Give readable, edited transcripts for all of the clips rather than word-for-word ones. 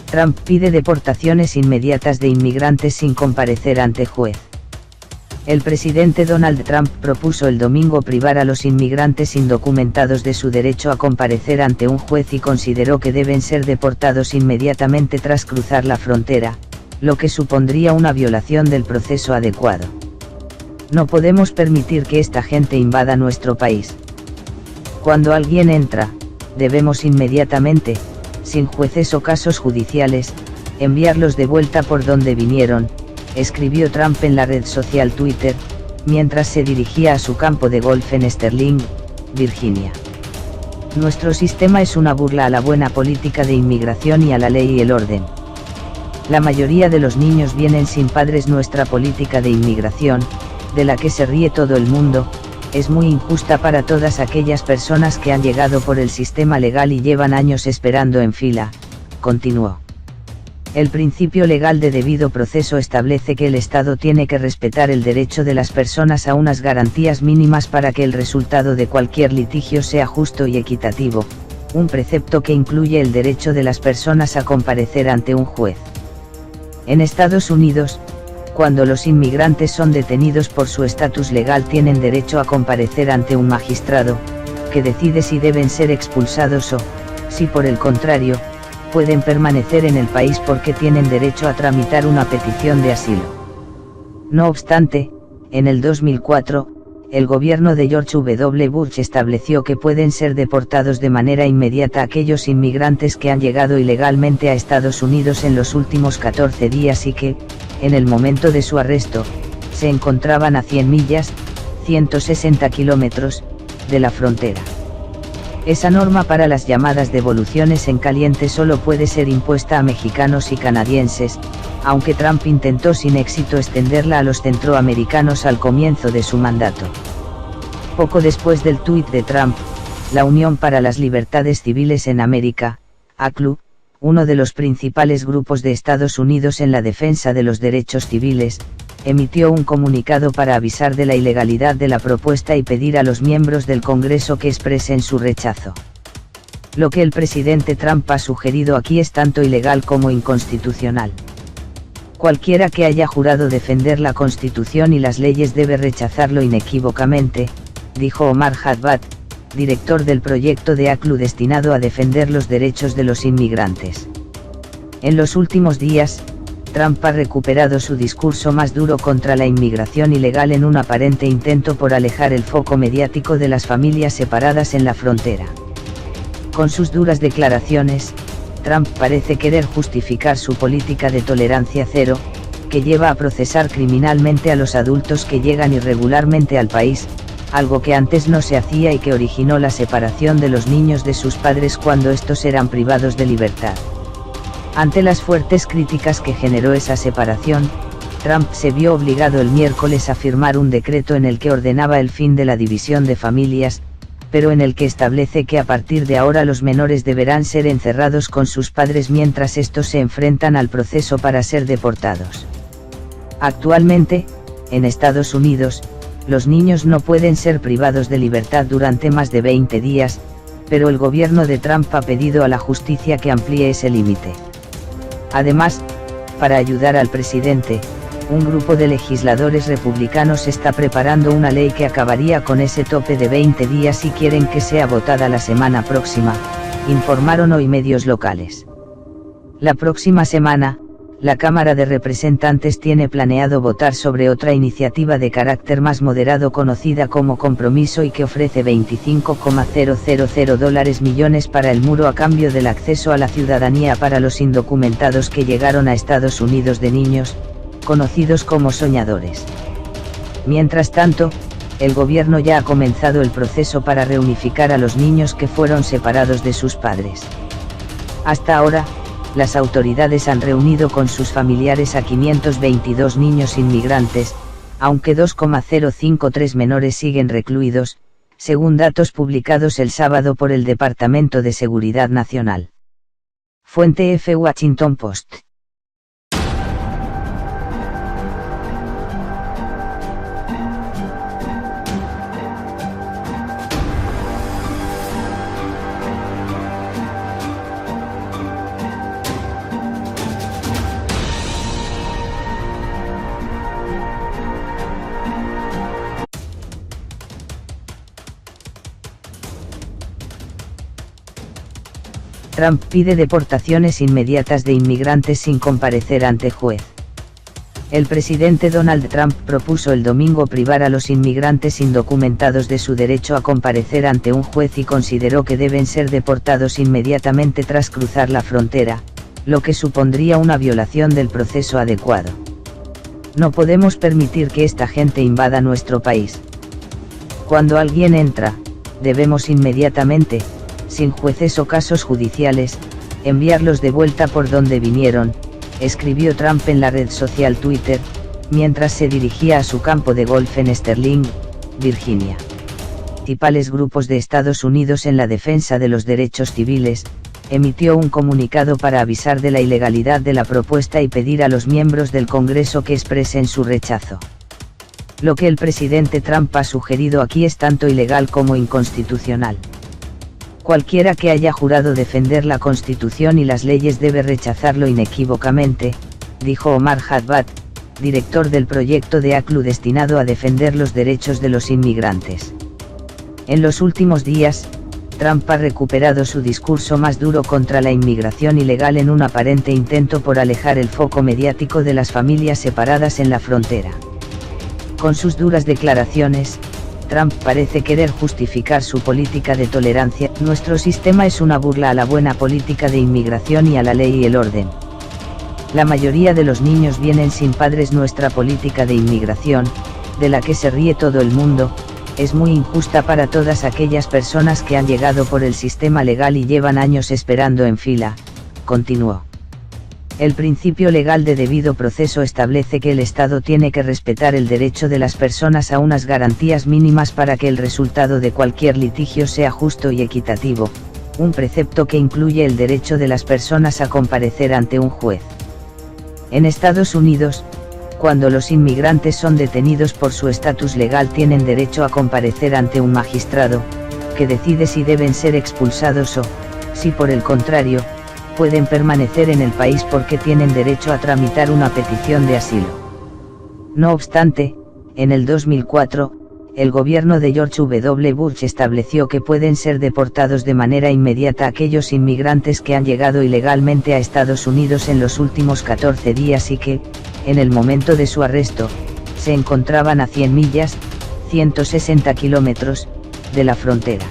Trump pide deportaciones inmediatas de inmigrantes sin comparecer ante juez. El presidente Donald Trump propuso el domingo privar a los inmigrantes indocumentados de su derecho a comparecer ante un juez y consideró que deben ser deportados inmediatamente tras cruzar la frontera, lo que supondría una violación del proceso adecuado. No podemos permitir que esta gente invada nuestro país. Cuando alguien entra, debemos inmediatamente, sin jueces o casos judiciales, enviarlos de vuelta por donde vinieron, escribió Trump en la red social Twitter, mientras se dirigía a su campo de golf en Sterling, Virginia. Nuestro sistema es una burla a la buena política de inmigración y a la ley y el orden. La mayoría de los niños vienen sin padres. Nuestra política de inmigración, de la que se ríe todo el mundo, es muy injusta para todas aquellas personas que han llegado por el sistema legal y llevan años esperando en fila, continuó. El principio legal de debido proceso establece que el Estado tiene que respetar el derecho de las personas a unas garantías mínimas para que el resultado de cualquier litigio sea justo y equitativo, un precepto que incluye el derecho de las personas a comparecer ante un juez. En Estados Unidos, cuando los inmigrantes son detenidos por su estatus legal tienen derecho a comparecer ante un magistrado, que decide si deben ser expulsados o, si por el contrario, pueden permanecer en el país porque tienen derecho a tramitar una petición de asilo. No obstante, en el 2004, el gobierno de George W. Bush estableció que pueden ser deportados de manera inmediata aquellos inmigrantes que han llegado ilegalmente a Estados Unidos en los últimos 14 días y que, en el momento de su arresto, se encontraban a 100 millas, 160 kilómetros, de la frontera. Esa norma para las llamadas devoluciones en caliente solo puede ser impuesta a mexicanos y canadienses, aunque Trump intentó sin éxito extenderla a los centroamericanos al comienzo de su mandato. Poco después del tuit de Trump, la Unión para las Libertades Civiles en América, ACLU, uno de los principales grupos de Estados Unidos en la defensa de los derechos civiles, emitió un comunicado para avisar de la ilegalidad de la propuesta y pedir a los miembros del Congreso que expresen su rechazo. Lo que el presidente Trump ha sugerido aquí es tanto ilegal como inconstitucional. Cualquiera que haya jurado defender la Constitución y las leyes debe rechazarlo inequívocamente, dijo Omar Hadbat, director del proyecto de ACLU destinado a defender los derechos de los inmigrantes. En los últimos días, Trump ha recuperado su discurso más duro contra la inmigración ilegal en un aparente intento por alejar el foco mediático de las familias separadas en la frontera. Con sus duras declaraciones, Trump parece querer justificar su política de tolerancia cero, que lleva a procesar criminalmente a los adultos que llegan irregularmente al país, algo que antes no se hacía y que originó la separación de los niños de sus padres cuando estos eran privados de libertad. Ante las fuertes críticas que generó esa separación, Trump se vio obligado el miércoles a firmar un decreto en el que ordenaba el fin de la división de familias, pero en el que establece que a partir de ahora los menores deberán ser encerrados con sus padres mientras estos se enfrentan al proceso para ser deportados. Actualmente, en Estados Unidos, los niños no pueden ser privados de libertad durante más de 20 días, pero el gobierno de Trump ha pedido a la justicia que amplíe ese límite. Además, para ayudar al presidente, un grupo de legisladores republicanos está preparando una ley que acabaría con ese tope de 20 días y quieren que sea votada la semana próxima, informaron hoy medios locales. La próxima semana, la Cámara de Representantes tiene planeado votar sobre otra iniciativa de carácter más moderado conocida como Compromiso y que ofrece $25,000 millones para el muro a cambio del acceso a la ciudadanía para los indocumentados que llegaron a Estados Unidos de niños, conocidos como soñadores. Mientras tanto, el gobierno ya ha comenzado el proceso para reunificar a los niños que fueron separados de sus padres. Hasta ahora, las autoridades han reunido con sus familiares a 522 niños inmigrantes, aunque 2,053 menores siguen recluidos, según datos publicados el sábado por el Departamento de Seguridad Nacional. Fuente F. Washington Post. Trump pide deportaciones inmediatas de inmigrantes sin comparecer ante juez. El presidente Donald Trump propuso el domingo privar a los inmigrantes indocumentados de su derecho a comparecer ante un juez y consideró que deben ser deportados inmediatamente tras cruzar la frontera, lo que supondría una violación del proceso adecuado. No podemos permitir que esta gente invada nuestro país. Cuando alguien entra, debemos inmediatamente, sin jueces o casos judiciales, enviarlos de vuelta por donde vinieron, escribió Trump en la red social Twitter, mientras se dirigía a su campo de golf en Sterling, Virginia. Principales grupos de Estados Unidos en la defensa de los derechos civiles, emitió un comunicado para avisar de la ilegalidad de la propuesta y pedir a los miembros del Congreso que expresen su rechazo. Lo que el presidente Trump ha sugerido aquí es tanto ilegal como inconstitucional. Cualquiera que haya jurado defender la Constitución y las leyes debe rechazarlo inequívocamente, dijo Omar Hadbat, director del proyecto de ACLU destinado a defender los derechos de los inmigrantes. En los últimos días, Trump ha recuperado su discurso más duro contra la inmigración ilegal en un aparente intento por alejar el foco mediático de las familias separadas en la frontera. Con sus duras declaraciones, Trump parece querer justificar su política de tolerancia. Nuestro sistema es una burla a la buena política de inmigración y a la ley y el orden. La mayoría de los niños vienen sin padres. Nuestra política de inmigración, de la que se ríe todo el mundo, es muy injusta para todas aquellas personas que han llegado por el sistema legal y llevan años esperando en fila, continuó. El principio legal de debido proceso establece que el Estado tiene que respetar el derecho de las personas a unas garantías mínimas para que el resultado de cualquier litigio sea justo y equitativo, un precepto que incluye el derecho de las personas a comparecer ante un juez. En Estados Unidos, cuando los inmigrantes son detenidos por su estatus legal tienen derecho a comparecer ante un magistrado, que decide si deben ser expulsados o, si por el contrario, pueden permanecer en el país porque tienen derecho a tramitar una petición de asilo. No obstante, en el 2004, el gobierno de George W. Bush estableció que pueden ser deportados de manera inmediata aquellos inmigrantes que han llegado ilegalmente a Estados Unidos en los últimos 14 días y que, en el momento de su arresto, se encontraban a 100 millas, 160 kilómetros, de la frontera.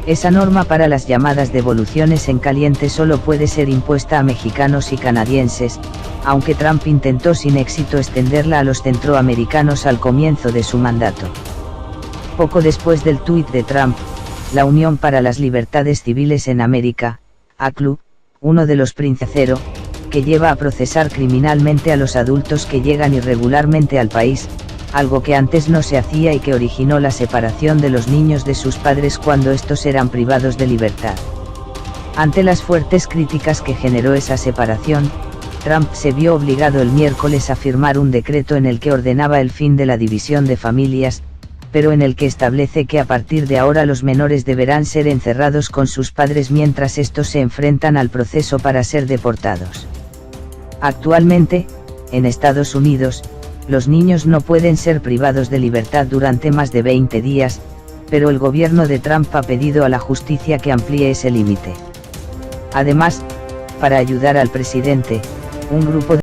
Esa norma para las llamadas devoluciones en caliente solo puede ser impuesta a mexicanos y canadienses, aunque Trump intentó sin éxito extenderla a los centroamericanos al comienzo de su mandato. Poco después del tuit de Trump, la Unión para las Libertades Civiles en América, ACLU, uno de los principales, que lleva a procesar criminalmente a los adultos que llegan irregularmente al país, algo que antes no se hacía y que originó la separación de los niños de sus padres cuando estos eran privados de libertad. Ante las fuertes críticas que generó esa separación, Trump se vio obligado el miércoles a firmar un decreto en el que ordenaba el fin de la división de familias, pero en el que establece que a partir de ahora los menores deberán ser encerrados con sus padres mientras estos se enfrentan al proceso para ser deportados. Actualmente, en Estados Unidos, los niños no pueden ser privados de libertad durante más de 20 días, pero el gobierno de Trump ha pedido a la justicia que amplíe ese límite. Además, para ayudar al presidente, un grupo de